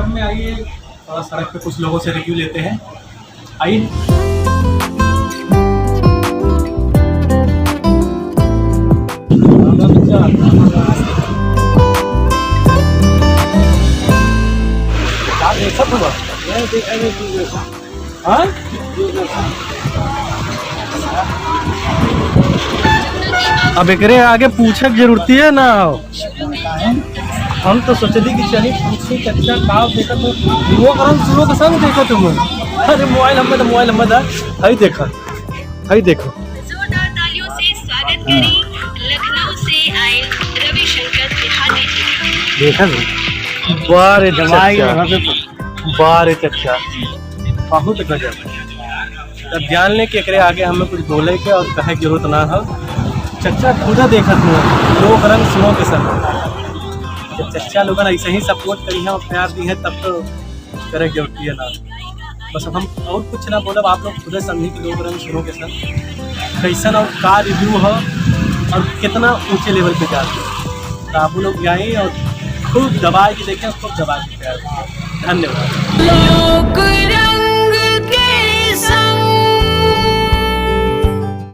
Workshop में आइए, थोड़ा सड़क पे कुछ लोगों से रिव्यू लेते हैं। आइए। हाँ? अब एकरे आगे पूछे के जरूरत है ना। हम तो सोचली कि चलिए पूछी कच्चा का देखा तो वो करम शुरू के संग देखो तुम। अरे मोबाइल हमें दा हई देखो जोरदार तालियों से स्वागत करें लखनऊ से आए रविशंकर त्रिपाठी जी। देखा बारे चच्चा बहुत गजब। तब जान ले कि एकरे आगे हमें कुछ बोले के और कहे की जरूरत ना हो। चच्चा खुदा देखत हुआ लोग रंग सुनो के संग। जब चच्चा लोग ऐसे ही सपोर्ट करी है और प्यार दी है तब तो करे की जरूरत है ना। बस हम और कुछ ना बोलब, आप लोग खुद समझी कि लोग रंग सुनो के संग कैसन और का रिव्यू है और कितना ऊंचे लेवल पे जाते हैं। तो आप लोग जाइए और खूब दबा के देखें, खूब दबा के प्यार। धन्यवाद।